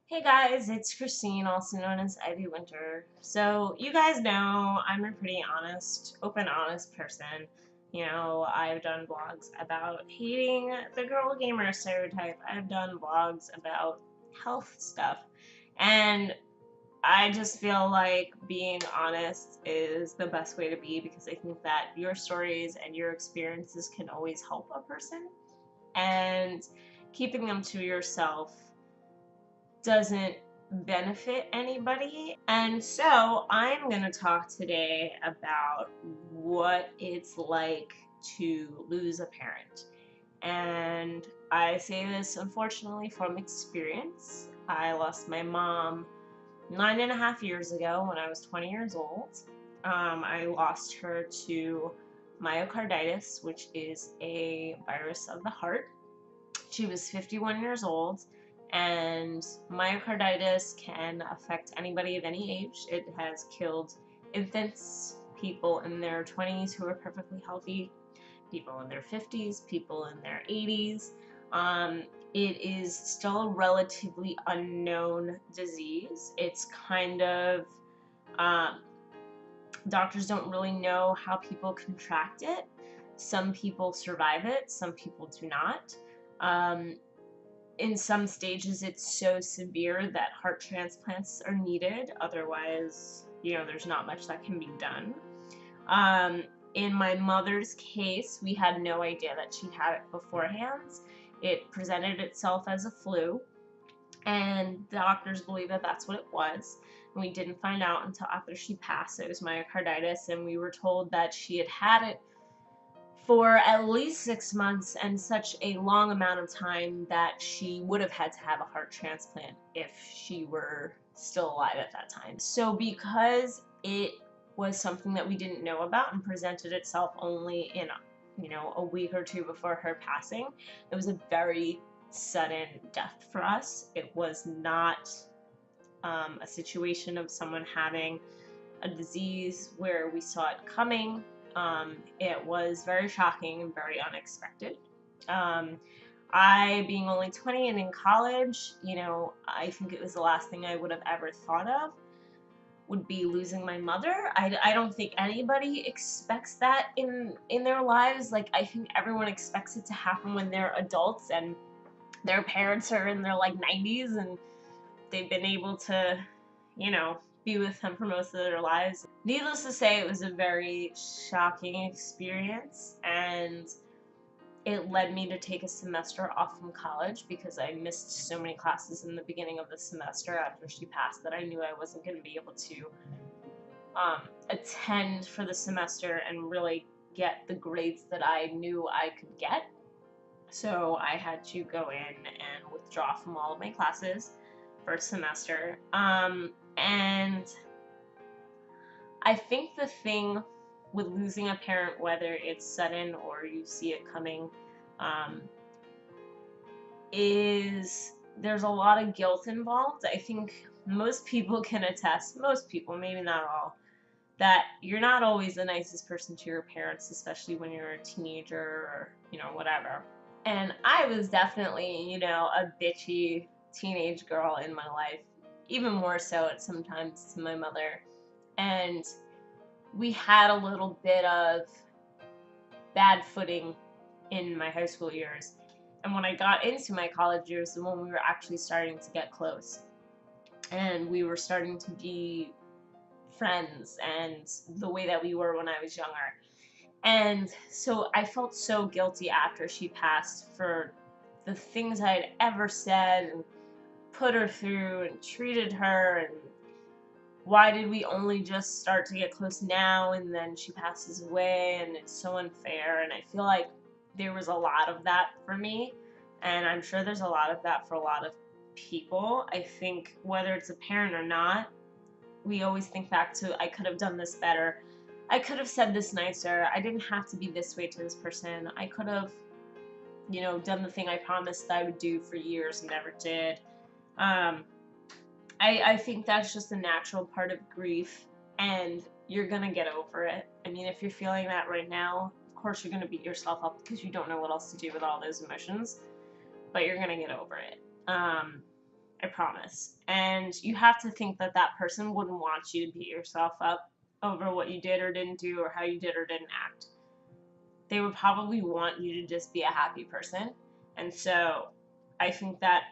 Hey guys, it's Christine, also known as Ivy Winter. So, you guys know I'm a pretty honest, honest person. I've done blogs about hating the girl gamer stereotype. I've done blogs about health stuff. And I just feel like being honest is the best way to be because I think that your stories and your experiences can always help a person. And keeping them to yourself doesn't benefit anybody. And so I'm going to talk today about what it's like to lose a parent. And I say this unfortunately from experience. I lost my mom 9.5 years ago when I was 20 years old. I lost her to myocarditis, which is a virus of the heart. She was 51 years old, and myocarditis can affect anybody of any age. It has killed infants, people in their 20s who are perfectly healthy, people in their 50s, people in their 80s. It is still a relatively unknown disease. It's kind of, um, doctors don't really know how people contract it. Some people survive it, some people do not. Um, in some stages it's so severe that heart transplants are needed. Otherwise, there's not much that can be done. Um, in my mother's case, we had no idea that she had it beforehand. It presented itself as a flu, and the doctors believe that that's what it was. And we didn't find out until after she passed. It was myocarditis, and we were told that she had had it for at least 6 months and such a long amount of time that she would have had to have a heart transplant if she were still alive at that time. So because it was something that we didn't know about and presented itself only in a week or two before her passing, it was a very sudden death for us. It was not a situation of someone having a disease where we saw it coming. It was very shocking and very unexpected. Um, I, being only 20 and in college, I think it was the last thing I would have ever thought of would be losing my mother. I don't think anybody expects that in their lives. Like, I think everyone expects it to happen when they're adults and their parents are in their like 90s and they've been able to, be with him for most of their lives. Needless to say, it was a very shocking experience, and it led me to take a semester off from college because I missed so many classes in the beginning of the semester after she passed that I knew I wasn't going to be able to attend for the semester and really get the grades that I knew I could get. So I had to go in and withdraw from all of my classes for a semester. And I think the thing with losing a parent, whether it's sudden or you see it coming, is there's a lot of guilt involved. I think most people can attest, most people, maybe not all, that you're not always the nicest person to your parents, especially when you're a teenager or, whatever. And I was definitely, a bitchy teenage girl in my life, even more so at sometimes to my mother. And we had a little bit of bad footing in my high school years. And when I got into my college years, the when we were actually starting to get close. And we were starting to be friends and the way that we were when I was younger. And so I felt so guilty after she passed for the things I had ever said and put her through and treated her, and why did we only just start to get close now and then she passes away, and it's so unfair. And I feel like there was a lot of that for me, and I'm sure there's a lot of that for a lot of people. I think whether it's a parent or not, we always think back to, I could have done this better. I could have said this nicer. I didn't have to be this way to this person. I could have, done the thing I promised I would do for years and never did. I think that's just a natural part of grief, and you're gonna get over it. I mean, if you're feeling that right now, of course you're gonna beat yourself up because you don't know what else to do with all those emotions, but you're gonna get over it. I promise. And you have to think that that person wouldn't want you to beat yourself up over what you did or didn't do or how you did or didn't act. They would probably want you to just be a happy person. And so I think that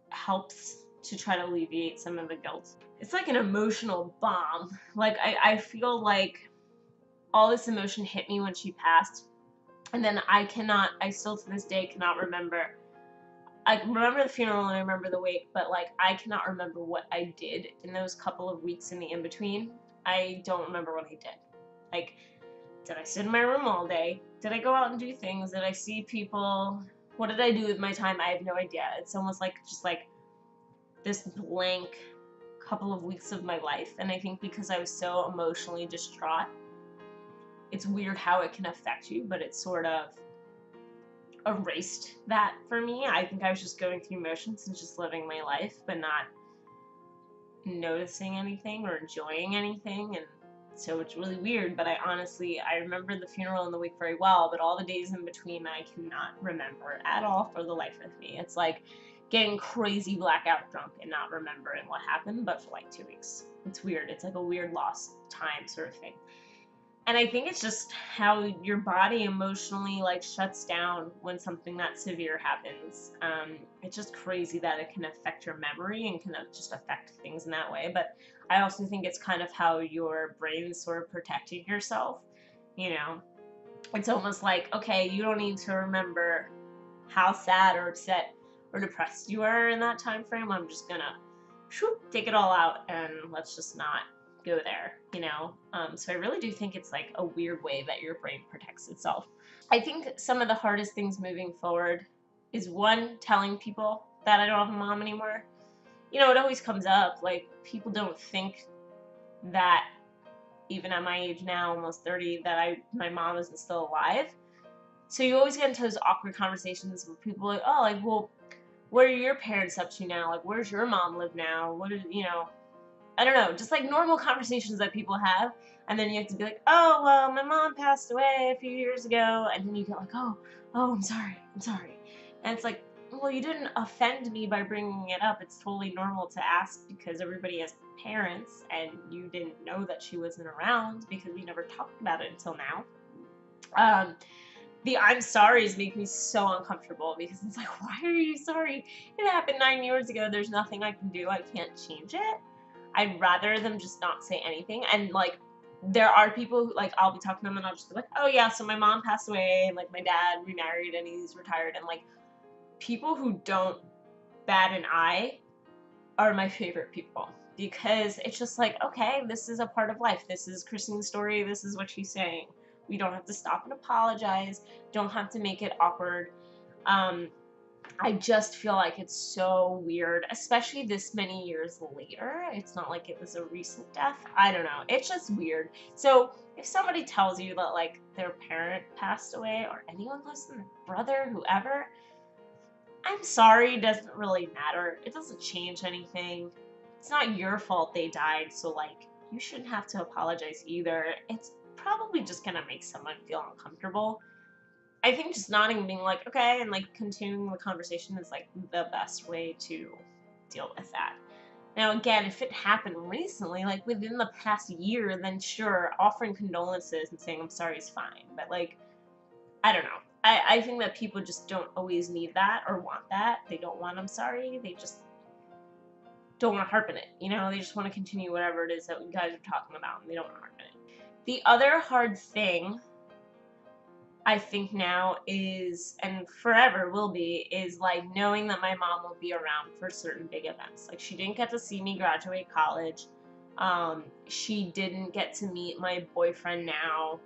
helps to try to alleviate some of the guilt. It's like an emotional bomb. Like, I feel like all this emotion hit me when she passed. And then I still to this day cannot remember. I remember the funeral and I remember the wake, but like I cannot remember what I did in those couple of weeks in the in between. I don't remember what I did. Like, did I sit in my room all day? Did I go out and do things? Did I see people? What did I do with my time? I have no idea. It's almost like just like this blank couple of weeks of my life. And I think because I was so emotionally distraught, it's weird how it can affect you, but it sort of erased that for me. I think I was just going through emotions and just living my life, but not noticing anything or enjoying anything. And so it's really weird, but I remember the funeral and the wake very well, but all the days in between I cannot remember at all for the life of me. It's like getting crazy blackout drunk and not remembering what happened, but for like 2 weeks. It's weird. It's like a weird lost time sort of thing. And I think it's just how your body emotionally like shuts down when something that severe happens. It's just crazy that it can affect your memory and can just affect things in that way. But I also think it's kind of how your brain's sort of protecting yourself. You know, it's almost like, okay, you don't need to remember how sad or upset or depressed you are in that time frame. I'm just gonna take it all out and let's just not go there, you know? So I really do think it's like a weird way that your brain protects itself. I think some of the hardest things moving forward is one, telling people that I don't have a mom anymore. You know, it always comes up, like people don't think that even at my age now, almost 30, that my mom isn't still alive. So you always get into those awkward conversations where people are like, oh, like, well, what are your parents up to now? Like, where's your mom live now? What is, you know, I don't know, just like normal conversations that people have. And then you have to be like, oh, well, my mom passed away a few years ago. And then you get like, oh, I'm sorry. And it's like, well, you didn't offend me by bringing it up. It's totally normal to ask because everybody has parents and you didn't know that she wasn't around because we never talked about it until now. The I'm sorry's make me so uncomfortable because it's like, why are you sorry? It happened 9 years ago. There's nothing I can do. I can't change it. I'd rather them just not say anything. And like, there are people who, like, I'll be talking to them and I'll just be like, oh yeah, so my mom passed away and like my dad remarried and he's retired. And like, people who don't bat an eye are my favorite people because it's just like, okay, this is a part of life. This is Christine's story. This is what she's saying. We don't have to stop and apologize. Don't have to make it awkward. I just feel like it's so weird, especially this many years later. It's not like it was a recent death. I don't know. It's just weird. So if somebody tells you that like their parent passed away or anyone close to their brother, whoever, I'm sorry, it doesn't really matter. It doesn't change anything. It's not your fault they died, so like you shouldn't have to apologize either. It's probably just gonna make someone feel uncomfortable. I think just nodding and being like, okay, and like continuing the conversation is like the best way to deal with that. Now, again, if it happened recently, like within the past year, then sure, offering condolences and saying I'm sorry is fine. But like, I don't know. I think that people just don't always need that or want that. They don't want I'm sorry. They just don't want to harp on it. You know, they just want to continue whatever it is that you guys are talking about and they don't want to harp on it. The other hard thing I think now is, and forever will be, is like knowing that my mom will be around for certain big events. Like she didn't get to see me graduate college. She didn't get to meet my boyfriend now,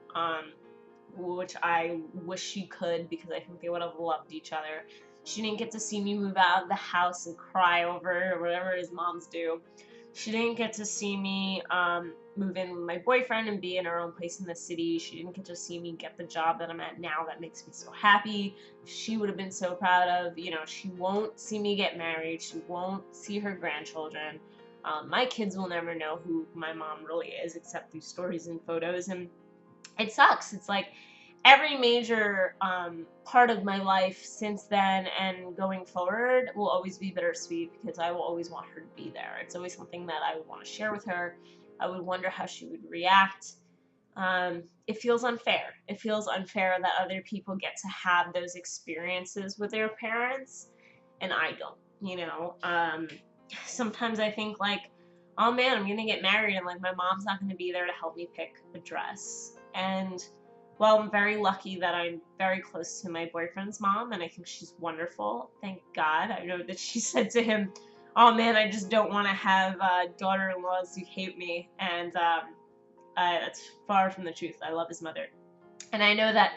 which I wish she could because I think they would have loved each other. She didn't get to see me move out of the house and cry over it or whatever his moms do. She didn't get to see me move in with my boyfriend and be in her own place in the city. She didn't get to see me get the job that I'm at now that makes me so happy. She would have been so proud of. You know, she won't see me get married. She won't see her grandchildren. My kids will never know who my mom really is except through stories and photos. And it sucks. It's like, every major part of my life since then and going forward will always be bittersweet, because I will always want her to be there. It's always something that I would want to share with her. I would wonder how she would react. It feels unfair. It feels unfair that other people get to have those experiences with their parents and I don't, you know. Sometimes I think like, oh man, I'm gonna get married and like my mom's not gonna be there to help me pick a dress. And well, I'm very lucky that I'm very close to my boyfriend's mom, and I think she's wonderful. Thank God. I know that she said to him, oh man, I just don't want to have daughter-in-laws who hate me. And that's far from the truth. I love his mother. And I know that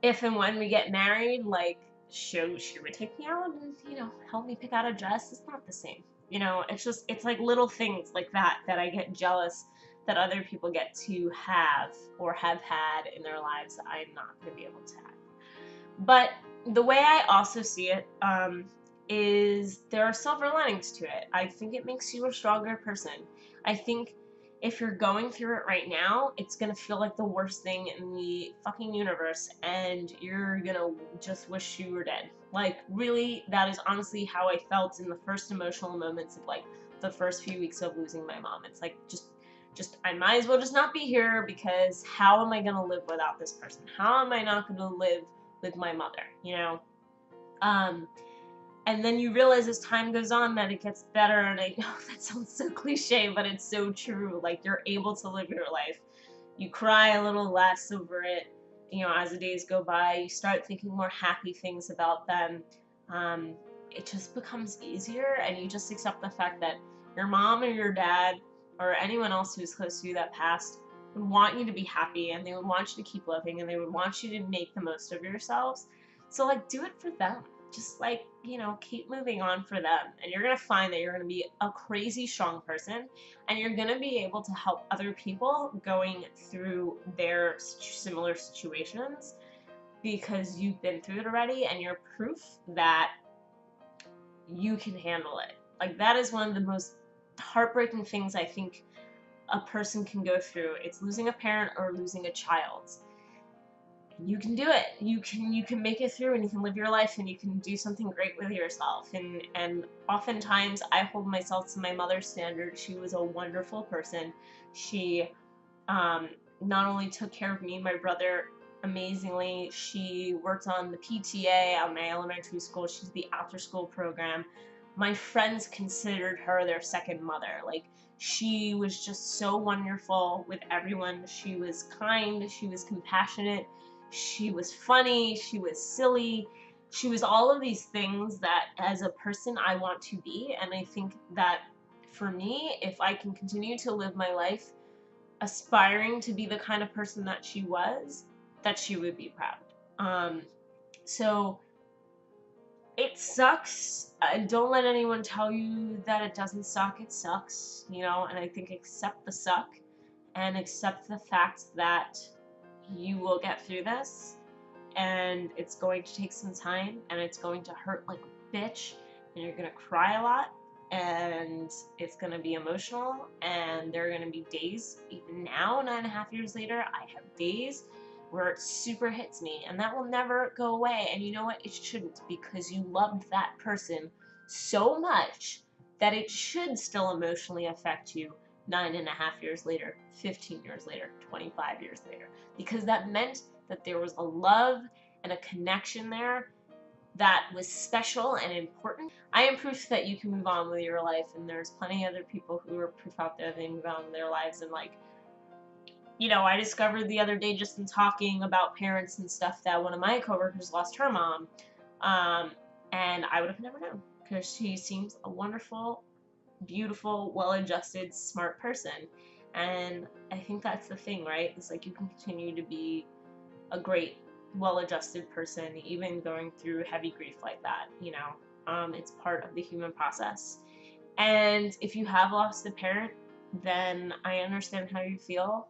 if and when we get married, like, she would take me out and, you know, help me pick out a dress. It's not the same. You know, it's like little things like that that I get jealous that other people get to have or have had in their lives that I'm not going to be able to have. But the way I also see it is there are silver linings to it. I think it makes you a stronger person. I think if you're going through it right now, it's going to feel like the worst thing in the fucking universe, and you're going to just wish you were dead. Like, really, that is honestly how I felt in the first emotional moments of, like, the first few weeks of losing my mom. It's like, just I might as well just not be here, because how am I going to live without this person? How am I not going to live with my mother, you know? And then you realize as time goes on that it gets better, and I know that sounds so cliche, but it's so true. Like, you're able to live your life. You cry a little less over it, you know, as the days go by. You start thinking more happy things about them. It just becomes easier, and you just accept the fact that your mom or your dad or anyone else who's close to you that passed would want you to be happy, and they would want you to keep living, and they would want you to make the most of yourselves. So, like, do it for them. Just, like, you know, keep moving on for them. And you're going to find that you're going to be a crazy strong person, and you're going to be able to help other people going through their similar situations, because you've been through it already, and you're proof that you can handle it. Like, that is one of the most heartbreaking things I think a person can go through. It's losing a parent or losing a child. You can do it. You can make it through, and you can live your life, and you can do something great with yourself. And oftentimes I hold myself to my mother's standard. She was a wonderful person. She not only took care of me, my brother, amazingly. She worked on the PTA at my elementary school. She's the after school program. My friends considered her their second mother. Like, she was just so wonderful with everyone. She was kind. She was compassionate. She was funny. She was silly. She was all of these things that as a person I want to be. And I think that for me, if I can continue to live my life aspiring to be the kind of person that she was, that she would be proud. So it sucks. Don't let anyone tell you that it doesn't suck. It sucks, you know, and I think accept the suck and accept the fact that you will get through this, and it's going to take some time, and it's going to hurt like a bitch, and you're going to cry a lot, and it's going to be emotional, and there are going to be days, even now, 9.5 years later, I have days where it super hits me, and that will never go away. And you know what? It shouldn't, because you loved that person so much that it should still emotionally affect you 9.5 years later, 15 years later, 25 years later, because that meant that there was a love and a connection there that was special and important. I am proof that you can move on with your life, and there's plenty of other people who are proof out there they move on with their lives. And like, you know, I discovered the other day just in talking about parents and stuff that one of my coworkers lost her mom, and I would have never known, because she seems a wonderful, beautiful, well-adjusted, smart person. And I think that's the thing, right? It's like you can continue to be a great, well-adjusted person, even going through heavy grief like that, you know. It's part of the human process. And if you have lost a parent, then I understand how you feel.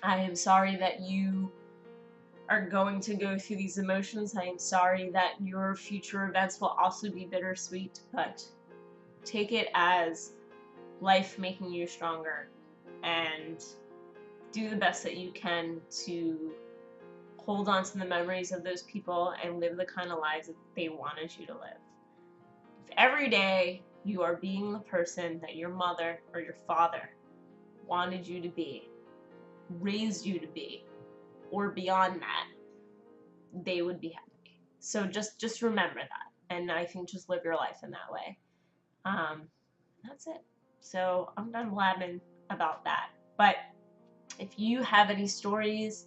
I am sorry that you are going to go through these emotions. I am sorry that your future events will also be bittersweet, but take it as life making you stronger, and do the best that you can to hold on to the memories of those people and live the kind of lives that they wanted you to live. If every day you are being the person that your mother or your father wanted you to be, raised you to be, or beyond that, they would be happy. So just remember that, and I think just live your life in that way. That's it. So I'm done blabbing about that. But if you have any stories,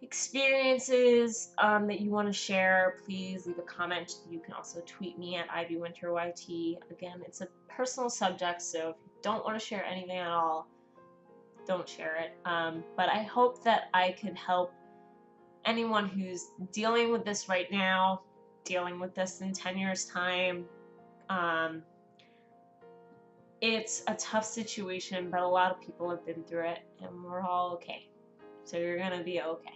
experiences that you want to share, please leave a comment. You can also tweet me at IvyWinterYT. Again, it's a personal subject, so if you don't want to share anything at all, don't share it. But I hope that I could help anyone who's dealing with this right now, dealing with this in 10 years' time. It's a tough situation, but a lot of people have been through it, and we're all okay. So you're going to be okay.